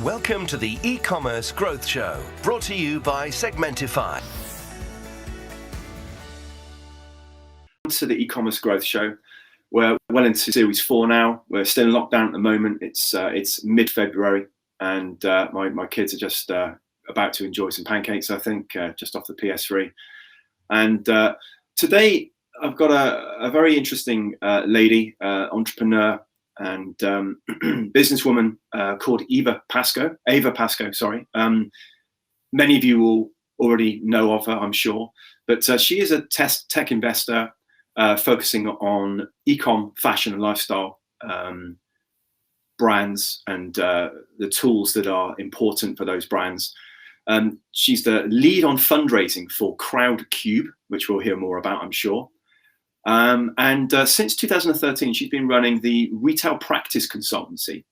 Welcome to the e-commerce growth show, brought to you by Segmentify. To the e-commerce growth show. We're well into series 4 now. We're still in lockdown at the moment. It's mid-February, and my kids are just about to enjoy some pancakes, I think, just off the PS3. And today I've got a very interesting lady, entrepreneur and businesswoman called Eva Pascoe. Sorry. Many of you will already know of her, I'm sure, but she is a tech investor focusing on e-com, fashion and lifestyle brands and the tools that are important for those brands. She's the lead on fundraising for Crowdcube, which we'll hear more about, I'm sure. And since 2013, she's been running the retail practice consultancy,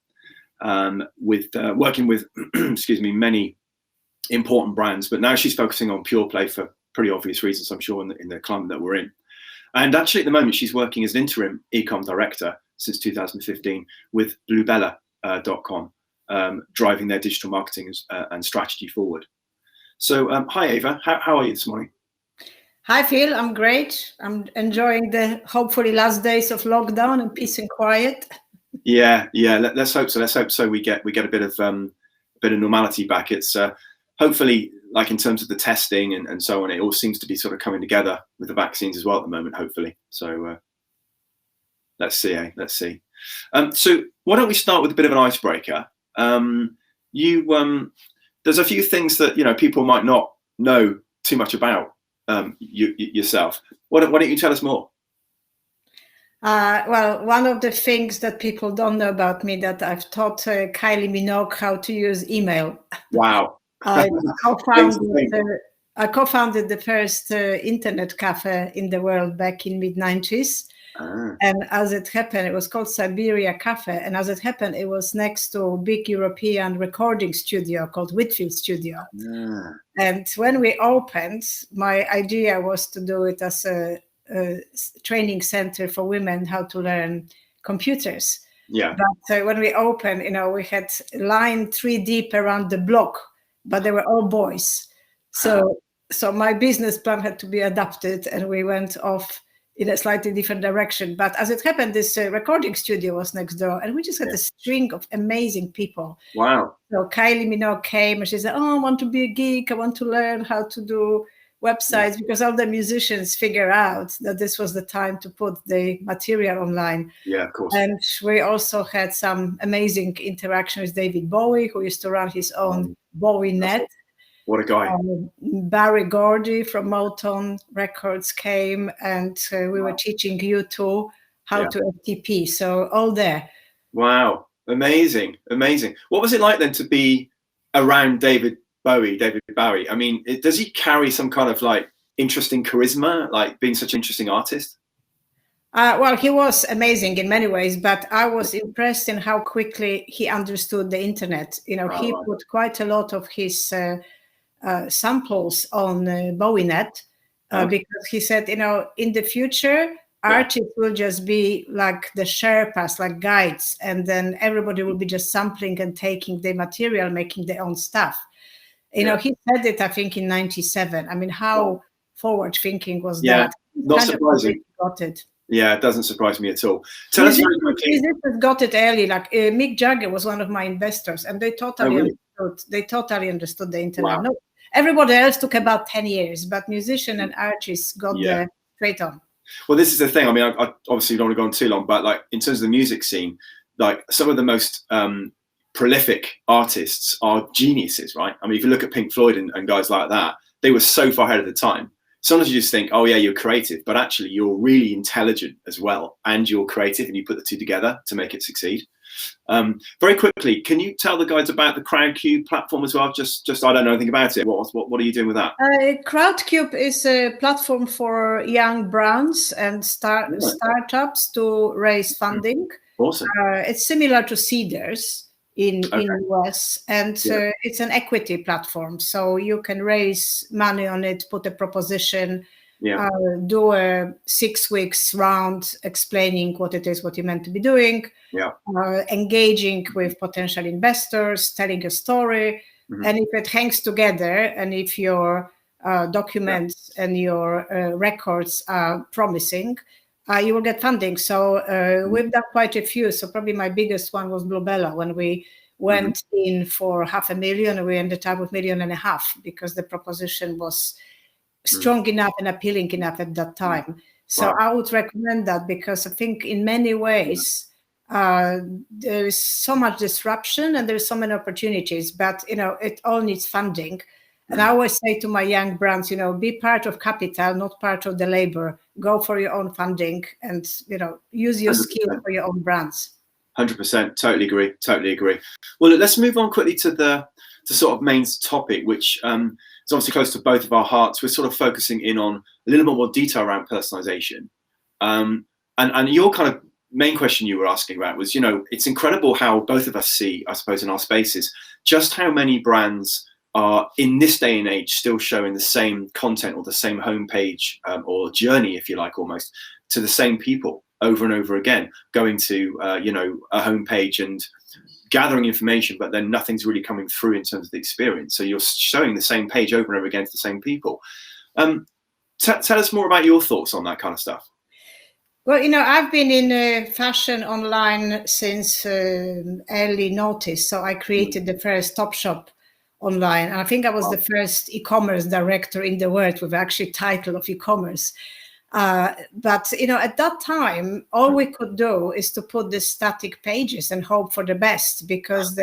with working with, excuse me, many important brands. But now she's focusing on pure play for pretty obvious reasons, I'm sure, in the climate that we're in. And actually, at the moment, she's working as an interim e-com director since 2015 with bluebella.com, driving their digital marketing and strategy forward. So, hi, Eva. How are you this morning? Hi, Phil. I'm great. I'm enjoying the hopefully last days of lockdown and peace and quiet. Yeah. Let's hope so. Let's hope so. We get a bit of normality back. It's hopefully, like in terms of the testing and so on, it all seems to be sort of coming together with the vaccines as well at the moment. Hopefully. So let's see. Let's see. So why don't we start with a bit of an icebreaker? There's a few things that people might not know too much about. Yourself. Why don't you tell us more? Well, one of the things that people don't know about me that I've taught Kylie Minogue how to use email. Wow. I co-founded the first internet cafe in the world back in mid-90s. And as it happened, it was called Siberia Cafe. And as it happened, it was next to a big European recording studio called Whitfield Studio. And when we opened, my idea was to do it as a training center for women how to learn computers. Yeah. But when we opened, we had line 3 deep around the block, but they were all boys. So my business plan had to be adapted, and we went off in a slightly different direction. But as it happened, this recording studio was next door, and we just had a string of amazing people. Wow. So Kylie Minogue came and she said, I want to be a geek. I want to learn how to do websites, because all the musicians figure out that this was the time to put the material online. Yeah, of course. And we also had some amazing interaction with David Bowie, who used to run his own Bowie Net. What a guy. Barry Gordy from Motown Records came, and we were teaching U2 how to FTP. So all there. Wow. Amazing. What was it like then to be around David Bowie? I mean, does he carry some kind of like interesting charisma, like being such an interesting artist? Well, he was amazing in many ways, but I was impressed in how quickly he understood the internet. He put quite a lot of his samples on BowieNet because he said, in the future, artists will just be like the Sherpas, like guides, and then everybody will be just sampling and taking the material, making their own stuff. He said it, I think, in 97. I mean, how forward-thinking was that? Not surprising. Got it. Yeah, it doesn't surprise me at all. Tell us very quickly. Musicians got it early. Like Mick Jagger was one of my investors, and they totally understood. They totally understood the internet. Wow. No, everybody else took about 10 years, but musician and artists got there straight on. Well, this is the thing. I mean, I obviously don't want to go on too long, but like in terms of the music scene, like some of the most prolific artists are geniuses, right? I mean, if you look at Pink Floyd and guys like that, they were so far ahead of the time. Sometimes you just think, oh yeah, you're creative, but actually you're really intelligent as well, and you're creative, and you put the two together to make it succeed. Very quickly, can you tell the guys about the Crowdcube platform as well? Just I don't know anything about it. What are you doing with that? Crowdcube is a platform for young brands and startups to raise funding. Awesome. It's similar to Seedrs in US, and it's an equity platform, so you can raise money on it, put a proposition, do a 6 weeks round explaining what it is, what you meant to be doing, engaging with potential investors, telling a story. And if it hangs together, and if your documents and your records are promising, you will get funding. So we've done quite a few. So probably my biggest one was Bluebella, when we went in for $500,000, and we ended up with $1.5 million because the proposition was strong enough and appealing enough at that time. So I would recommend that, because I think in many ways there is so much disruption and there's so many opportunities, but it all needs funding. And I always say to my young brands, be part of capital, not part of the labor. Go for your own funding, and use your 100%. Skill for your own brands. 100%. Totally agree. Well, let's move on quickly to the sort of main topic, which is obviously close to both of our hearts. We're sort of focusing in on a little bit more detail around personalization. And your kind of main question you were asking about was, it's incredible how both of us see, I suppose, in our spaces, just how many brands are in this day and age still showing the same content or the same homepage or journey, if you like, almost to the same people over and over again, going to a homepage and gathering information, but then nothing's really coming through in terms of the experience. So you're showing the same page over and over again to the same people. Tell us more about your thoughts on that kind of stuff. Well, I've been in fashion online since early notice. So I created the first Topshop online. And I think I was the first e-commerce director in the world with actually title of e-commerce. But at that time, all we could do is to put the static pages and hope for the best, because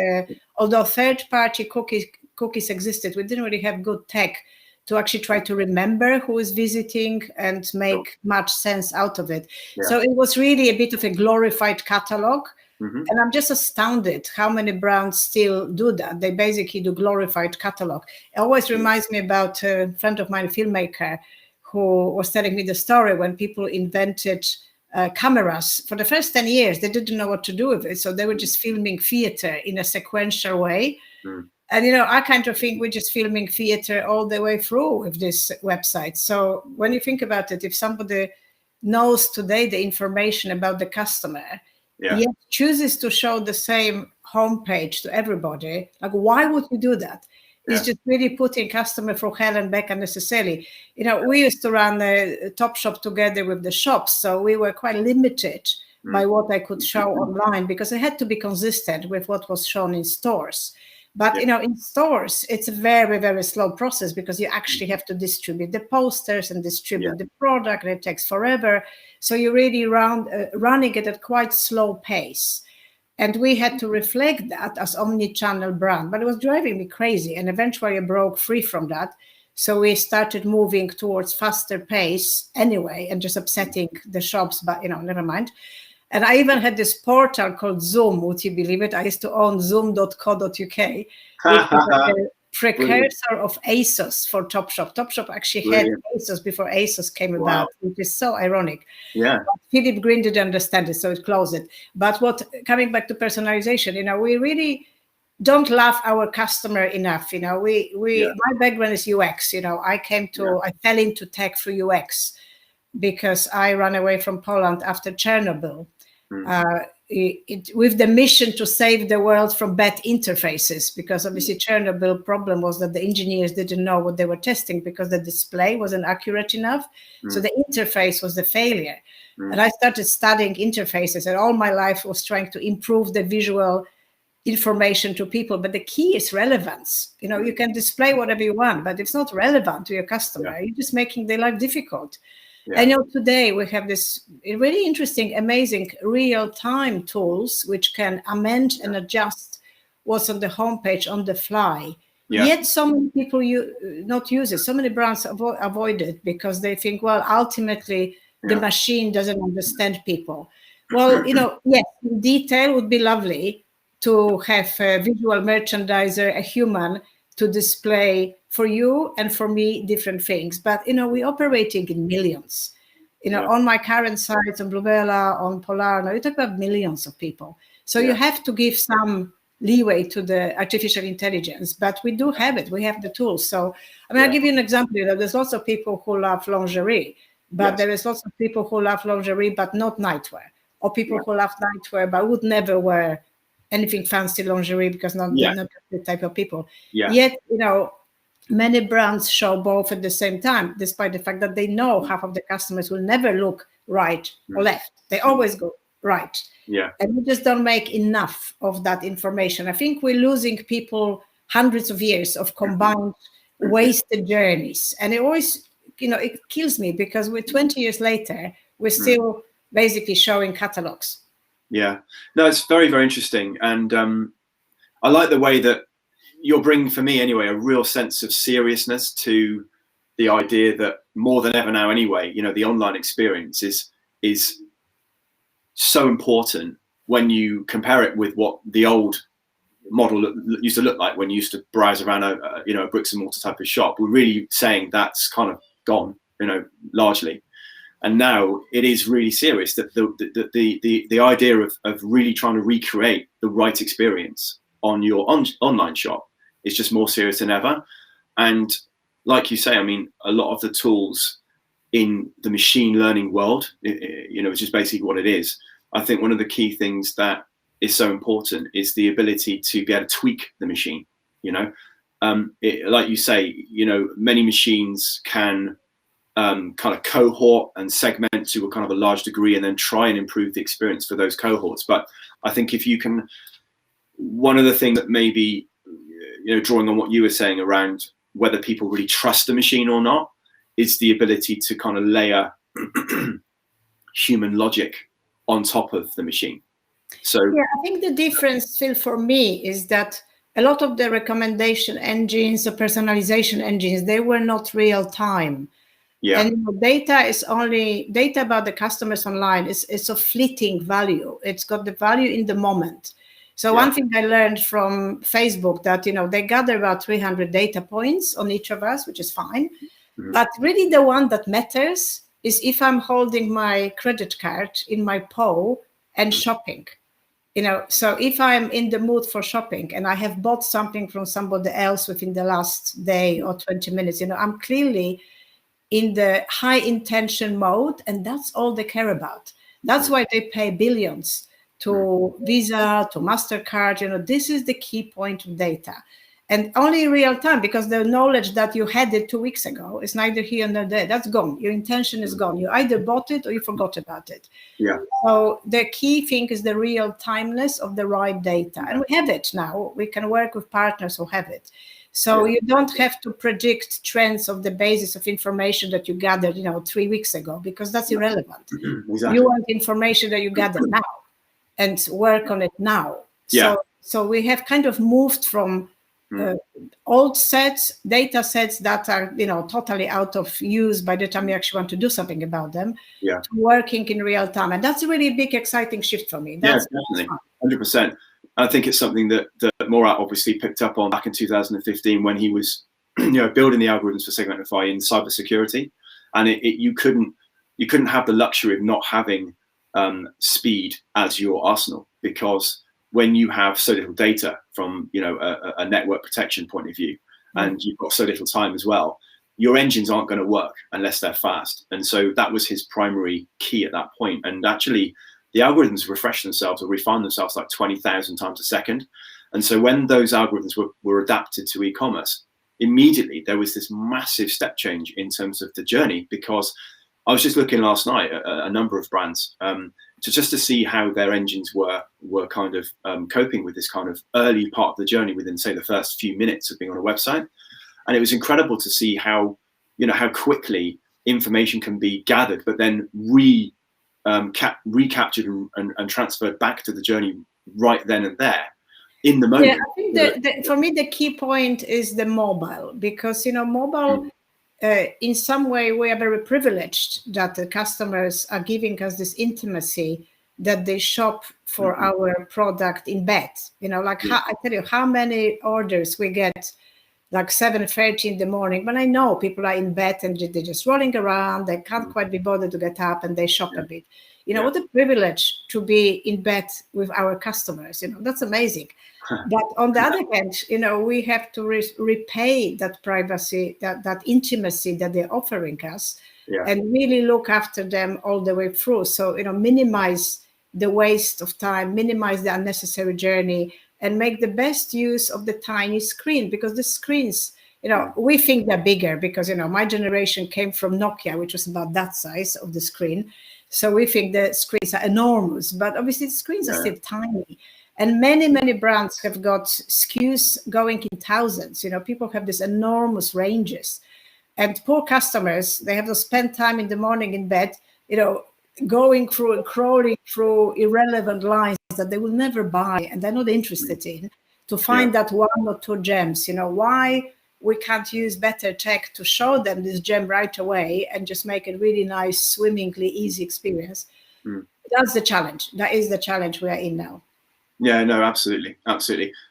although third-party cookies existed, we didn't really have good tech to actually try to remember who is visiting and make much sense out of it. Yeah. So it was really a bit of a glorified catalog. And I'm just astounded how many brands still do that. They basically do glorified catalog. It always reminds me about a friend of mine, a filmmaker, who was telling me the story when people invented cameras. For the first 10 years, they didn't know what to do with it. So they were just filming theater in a sequential way. And, I kind of think we're just filming theater all the way through with this website. So when you think about it, if somebody knows today the information about the customer, yet chooses to show the same homepage to everybody, like, why would we do that? It's just really putting customer through hell and back unnecessarily. We used to run a Topshop together with the shops, so we were quite limited by what I could show online, because I had to be consistent with what was shown in stores. But, in stores, it's a very, very slow process, because you actually have to distribute the posters and distribute the product, and it takes forever. So you're really running it at quite slow pace. And we had to reflect that as omni-channel brand, but it was driving me crazy. And eventually I broke free from that. So we started moving towards faster pace anyway, and just upsetting the shops, but, never mind. And I even had this portal called Zoom, would you believe it? I used to own zoom.co.uk, which was like a precursor of ASOS for Topshop. Topshop actually had ASOS before ASOS came about, which is so ironic. Yeah. But Philip Green didn't understand it, so it closed it. But coming back to personalization, we really don't love our customer enough. My background is UX. I fell into tech through UX because I ran away from Poland after Chernobyl. With the mission to save the world from bad interfaces, because obviously Chernobyl problem was that the engineers didn't know what they were testing because the display wasn't accurate enough. So the interface was the failure. And I started studying interfaces, and all my life was trying to improve the visual information to people. But the key is relevance. You can display whatever you want, but if it's not relevant to your customer, you're just making their life difficult. Yeah. I know today we have this really interesting, amazing real-time tools which can amend and adjust what's on the homepage on the fly. Yeah. Yet so many people not use it. So many brands avoid it because they think, well, ultimately the machine doesn't understand people. Well, yes, in detail would be lovely to have a visual merchandiser, a human, to display for you and for me different things. But, we're operating in millions. On my current sites, on Bluebella, on Polar, now you talk about millions of people. So you have to give some leeway to the artificial intelligence, but we do have it. We have the tools. So, I mean, I'll give you an example. You know, there's lots of people who love lingerie, but there is lots of people who love lingerie, but not nightwear, or people who love nightwear, but would never wear anything fancy lingerie because they're not the type of people. Yet, you know, many brands show both at the same time, despite the fact that they know half of the customers will never look right or left. They always go right. And we just don't make enough of that information. I think we're losing people hundreds of years of combined wasted journeys. And it always, you know, it kills me because we're 20 years later, we're still basically showing catalogs. Yeah, no, it's very, very interesting. And I like the way that you're bringing, for me anyway, a real sense of seriousness to the idea that more than ever now anyway, you know, the online experience is so important when you compare it with what the old model used to look like when you used to browse around a bricks and mortar type of shop. We're really saying that's kind of gone, you know, largely. And now it is really serious that the idea of really trying to recreate the right experience on your online shop is just more serious than ever. And like you say, I mean, a lot of the tools in the machine learning world, you know, which is basically what it is. I think one of the key things that is so important is the ability to be able to tweak the machine. You know, like you say, you know, many machines can kind of cohort and segment to a kind of a large degree and then try and improve the experience for those cohorts. But I think if you can, one of the things that maybe, you know, drawing on what you were saying around whether people really trust the machine or not, is the ability to kind of layer human logic on top of the machine. So yeah, I think the difference, Phil, for me is that a lot of the recommendation engines, the personalization engines, they were not real time. Yeah. And data is only data about the customers online. It's a fleeting value. It's got the value in the moment. So one thing I learned from Facebook that, you know, they gather about 300 data points on each of us, which is fine. But really the one that matters is if I'm holding my credit card in my paw and shopping. You know, so if I'm in the mood for shopping and I have bought something from somebody else within the last day or 20 minutes, you know, I'm clearly in the high intention mode, and that's all they care about. That's why they pay billions to Visa, to MasterCard. You know, this is the key point of data. And only in real time, because the knowledge that you had it 2 weeks ago is neither here nor there. That's gone. Your intention is gone. You either bought it or you forgot about it. Yeah. So the key thing is the real timeless of the right data. And we have it now. We can work with partners who have it. So you don't have to predict trends of the basis of information that you gathered, you know, 3 weeks ago, because that's irrelevant. Exactly. You want information that you gather now and work on it now. Yeah. So we have kind of moved from old sets, data sets that are, you know, totally out of use by the time you actually want to do something about them, to working in real time. And that's a really big, exciting shift for me. That's definitely, 100%. I think it's something that Morat obviously picked up on back in 2015 when he was, you know, building the algorithms for Segmentify in cybersecurity, and you couldn't have the luxury of not having speed as your arsenal, because when you have so little data from, you know, a network protection point of view, and you've got so little time as well, your engines aren't going to work unless they're fast. And so that was his primary key at that point. And actually, the algorithms refresh themselves or refine themselves like 20,000 times a second. And so when those algorithms were adapted to e-commerce, immediately there was this massive step change in terms of the journey, because I was just looking last night at a number of brands to see how their engines were kind of coping with this kind of early part of the journey within, say, the first few minutes of being on a website. And it was incredible to see how, you know, how quickly information can be gathered, but then recaptured and transferred back to the journey right then and there in the moment. Yeah, I think for me, the key point is the mobile, because, you know, mobile, in some way, we are very privileged that the customers are giving us this intimacy that they shop for our product in bed. You know, like I tell you how many orders we get, like 7:30 in the morning, when I know people are in bed and they're just rolling around, they can't quite be bothered to get up, and they shop a bit. What a privilege to be in bed with our customers. That's amazing. But on the other hand, we have to repay that privacy, that intimacy that they're offering us, and really look after them all the way through. So, minimize the waste of time, minimize the unnecessary journey, and make the best use of the tiny screen, because the screens, we think they're bigger because, my generation came from Nokia, which was about that size of the screen. So we think the screens are enormous, but obviously the screens are still tiny. And many, many brands have got SKUs going in thousands. People have these enormous ranges. And poor customers, they have to spend time in the morning in bed, going through and crawling through irrelevant lines that they will never buy and they're not interested in, to find that one or two gems. Why we can't use better tech to show them this gem right away and just make it really nice, swimmingly easy experience. That's the challenge. That is the challenge we are in now. Yeah, no, absolutely.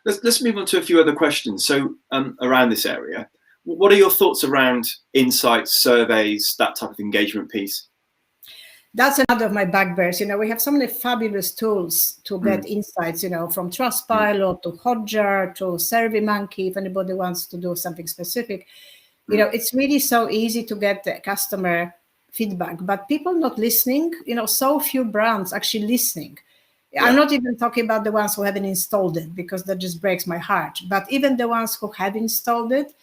Let's move on to a few other questions. So around this area, what are your thoughts around insights, surveys, that type of engagement piece? That's another of my bugbears. We have so many fabulous tools to get insights, from Trustpilot to Hotjar to SurveyMonkey, if anybody wants to do something specific. It's really so easy to get the customer feedback, but people not listening, so few brands actually listening. I'm not even talking about the ones who haven't installed it, because that just breaks my heart. But even the ones who have installed it,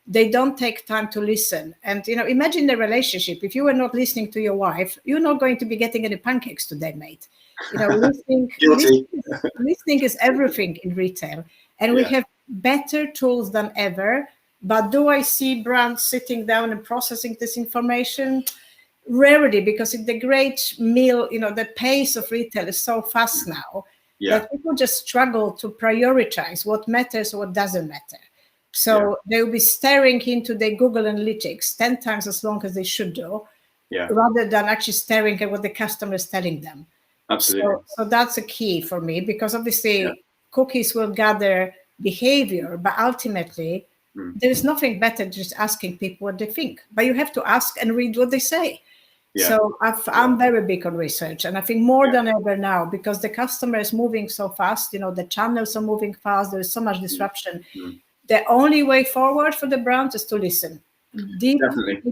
they don't take time to listen. And, imagine the relationship. If you were not listening to your wife, you're not going to be getting any pancakes today, mate. Listening is everything in retail. And we have better tools than ever. But do I see brands sitting down and processing this information? Rarely, because in the great meal, the pace of retail is so fast now that people just struggle to prioritize what matters or what doesn't matter. So they'll be staring into their Google Analytics 10 times as long as they should do, rather than actually staring at what the customer is telling them. Absolutely. So that's a key for me, because obviously cookies will gather behavior, but ultimately there is nothing better than just asking people what they think. But you have to ask and read what they say. So I'm very big on research, and I think more than ever now, because the customer is moving so fast, the channels are moving fast, there is so much disruption. The only way forward for the brand is to listen. Definitely.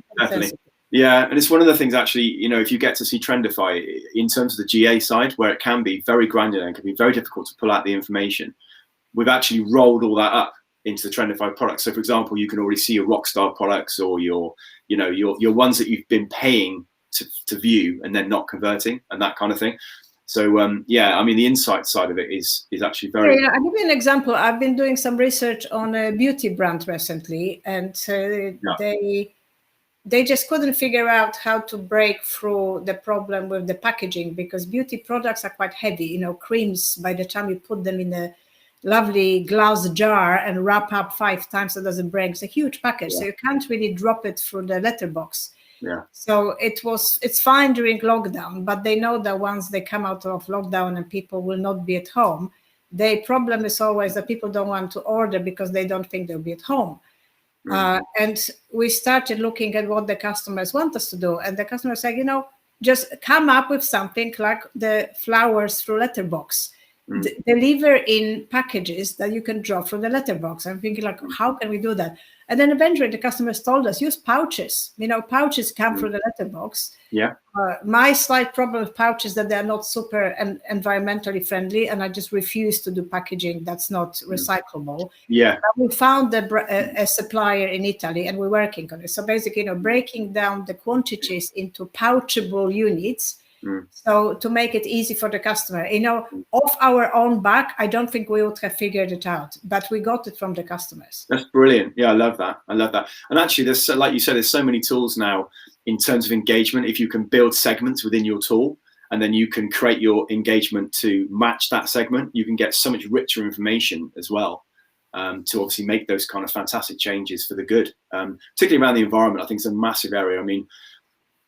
Yeah, and it's one of the things actually, if you get to see Trendify in terms of the GA side, where it can be very granular and can be very difficult to pull out the information, we've actually rolled all that up into the Trendify products. So for example, you can already see your Rockstar products, or your ones that you've been paying to view and then not converting, and that kind of thing. So the insight side of it is actually very. I'll give you an example. I've been doing some research on a beauty brand recently, and they just couldn't figure out how to break through the problem with the packaging, because beauty products are quite heavy. Creams, by the time you put them in a lovely glass jar and wrap up 5 times, it doesn't break. It's a huge package, so you can't really drop it through the letterbox. So it's fine during lockdown, but they know that once they come out of lockdown and people will not be at home, their problem is always that people don't want to order because they don't think they'll be at home. And we started looking at what the customers want us to do, and the customers say, just come up with something like the flowers through letterbox. Deliver in packages that you can drop from the letterbox. I'm thinking, how can we do that? And then eventually the customers told us, use pouches. Pouches come through the letterbox. My slight problem with pouches that they're not super environmentally friendly, and I just refuse to do packaging that's not recyclable. But we found a supplier in Italy, and we're working on it. So basically, breaking down the quantities into pouchable units. So to make it easy for the customer, off our own back, I don't think we would have figured it out, but we got it from the customers. That's brilliant. Yeah, I love that. And actually, there's, like you said, there's so many tools now in terms of engagement. If you can build segments within your tool, and then you can create your engagement to match that segment, you can get so much richer information as well, to obviously make those kind of fantastic changes for the good, particularly around the environment. I think it's a massive area.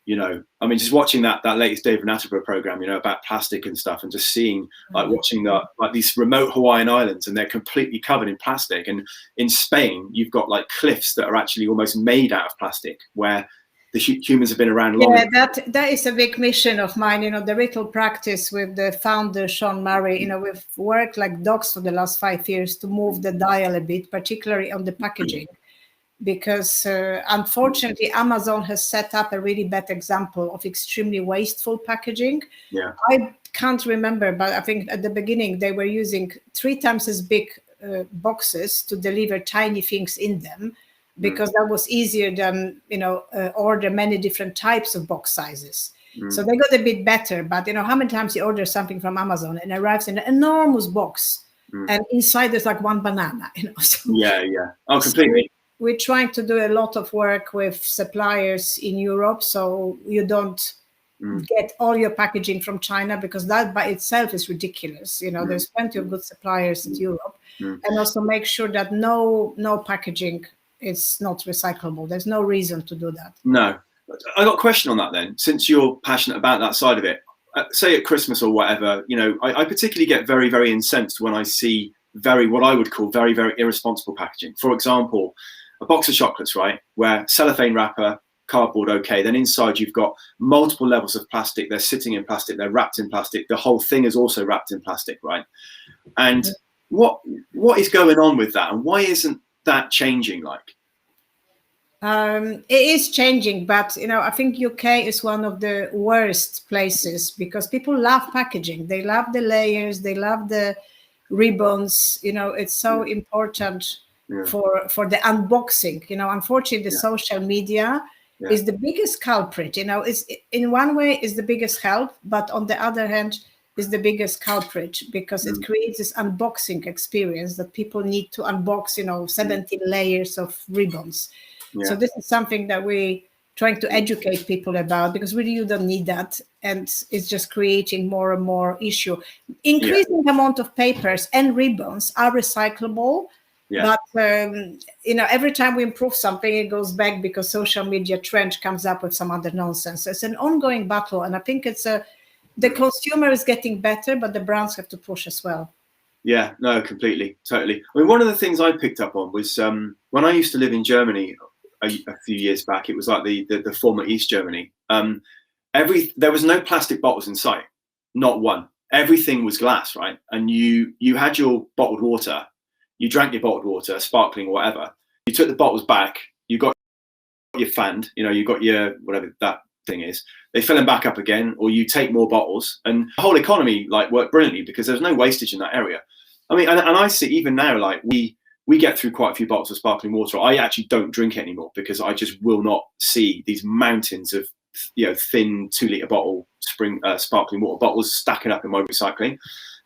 Just watching that latest David Attenborough program, about plastic and stuff, and just seeing, watching these remote Hawaiian islands, and they're completely covered in plastic. And in Spain, you've got cliffs that are actually almost made out of plastic, where the humans have been around long enough. That is a big mission of mine. The retail practice with the founder Sean Murray. We've worked like dogs for the last 5 years to move the dial a bit, particularly on the packaging, because unfortunately Amazon has set up a really bad example of extremely wasteful packaging. Yeah, I can't remember, but I think at the beginning they were using 3 times as big boxes to deliver tiny things in them, because that was easier than order many different types of box sizes. So they got a bit better, but how many times you order something from Amazon and it arrives in an enormous box and inside there's like 1 banana, So, oh, completely. So we're trying to do a lot of work with suppliers in Europe, so you don't get all your packaging from China, because that by itself is ridiculous. There's plenty of good suppliers in Europe, and also make sure that no packaging is not recyclable. There's no reason to do that. No, I got a question on that then. Since you're passionate about that side of it, say at Christmas or whatever, I particularly get very, very incensed when I see what I would call very, very irresponsible packaging. For example, a box of chocolates, right, where cellophane wrapper, cardboard, okay, then inside you've got multiple levels of plastic. They're sitting in plastic, they're wrapped in plastic, the whole thing is also wrapped in plastic, right? And what is going on with that, and why isn't that changing? It is changing, but I think UK is one of the worst places, because people love packaging. They love the layers, they love the ribbons. It's so important for the unboxing. Unfortunately, the social media is the biggest culprit. It's, in one way, is the biggest help, but on the other hand, is the biggest culprit, because it creates this unboxing experience that people need to unbox 17 layers of ribbons. So this is something that we're trying to educate people about, because really you don't need that, and it's just creating more and more issue. Increasing amount of papers and ribbons are recyclable, but every time we improve something, it goes back because social media trend comes up with some other nonsense. It's an ongoing battle, and I think the consumer is getting better, but the brands have to push as well. Yeah, no, completely, totally. I mean, one of the things I picked up on was when I used to live in Germany a few years back. It was like the former East Germany. There was no plastic bottles in sight, not one. Everything was glass, right? And you had your bottled water, you drank your bottled water, sparkling or whatever. You took the bottles back, you got your fand, you got your whatever that thing is. They fill them back up again, or you take more bottles, and the whole economy worked brilliantly because there's no wastage in that area. I mean, and I see even now, we get through quite a few bottles of sparkling water. I actually don't drink it anymore because I just will not see these mountains of thin 2-litre bottle sparkling water bottles stacking up in my recycling,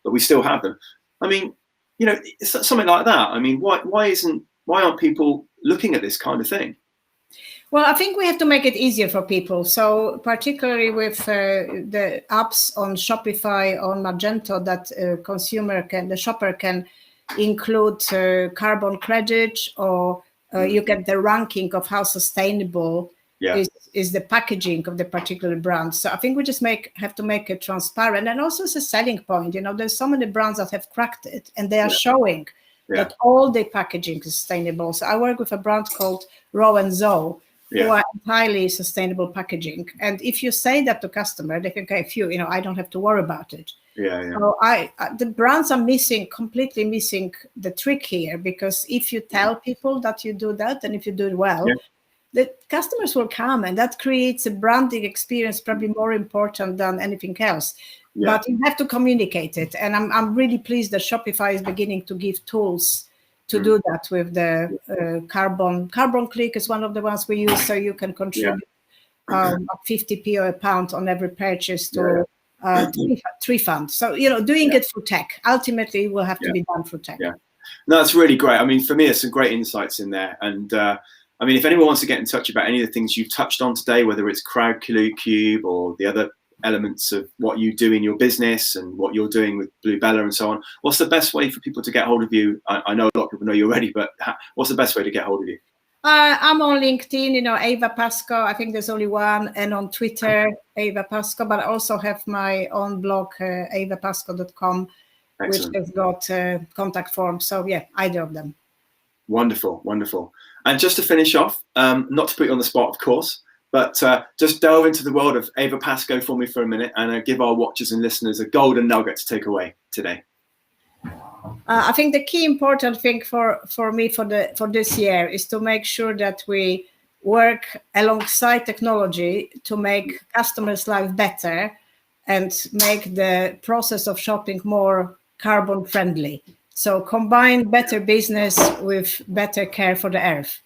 but we still have them. I mean, it's something like that. I mean, why aren't people looking at this kind of thing? Well, I think we have to make it easier for people. So particularly with the apps on Shopify, on Magento, that the shopper can include carbon credit, or you get the ranking of how sustainable is the packaging of the particular brand. So I think we just have to make it transparent, and also it's a selling point. There's so many brands that have cracked it, and they are showing that all the packaging is sustainable. So I work with a brand called Row and Zoe, who are highly sustainable packaging. And if you say that to customer, they think, okay, I don't have to worry about it. So the brands are completely missing the trick here, because if you tell people that you do that, and if you do it well, the customers will come, and that creates a branding experience probably more important than anything else. But you have to communicate it, and I'm really pleased that Shopify is beginning to give tools to do that with the Carbon Click is one of the ones we use, so you can contribute 50p or £1 on every purchase to tree fund. So doing it through tech, ultimately it will have to be done through tech. No, that's really great. I mean, for me, there's some great insights in there, and I mean, if anyone wants to get in touch about any of the things you've touched on today, whether it's CrowdCube or the other elements of what you do in your business and what you're doing with Bluebella and so on, what's the best way for people to get hold of you? I know a lot of people know you already, but what's the best way to get hold of you? I'm on LinkedIn, Eva Pascoe. I think there's only one, and on Twitter, Eva Pascoe. But I also have my own blog, evapascoe.com, which has got contact forms. So either of them. Wonderful, wonderful. And just to finish off, not to put you on the spot, of course, But just delve into the world of Eva Pascoe for me for a minute, and give our watchers and listeners a golden nugget to take away today. I think the key important thing for me for this year is to make sure that we work alongside technology to make customers' life better and make the process of shopping more carbon friendly. So combine better business with better care for the earth.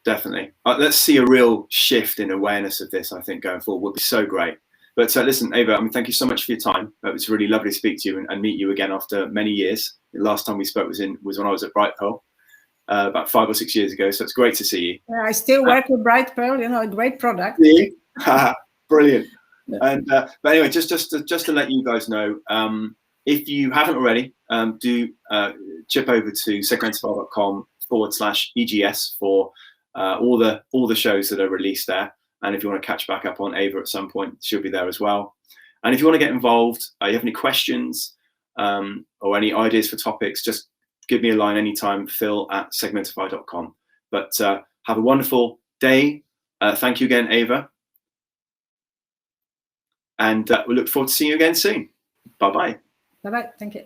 Definitely. Let's see a real shift in awareness of this, I think, going forward would be so great. But listen, Eva, I mean, thank you so much for your time. It was really lovely to speak to you and meet you again after many years. The last time we spoke was when I was at Bright Pearl, about 5 or 6 years ago. So it's great to see you. I still work with Bright Pearl, a great product. Brilliant. And but anyway, just to let you guys know, if you haven't already, do chip over to segmentify.com/EGS for all the shows that are released there. And if you want to catch back up on Eva at some point, she'll be there as well. And if you want to get involved, you have any questions or any ideas for topics, just give me a line anytime, Phill@segmentify.com. But have a wonderful day. Thank you again, Eva. And we look forward to seeing you again soon. Bye-bye. Bye-bye. Thank you.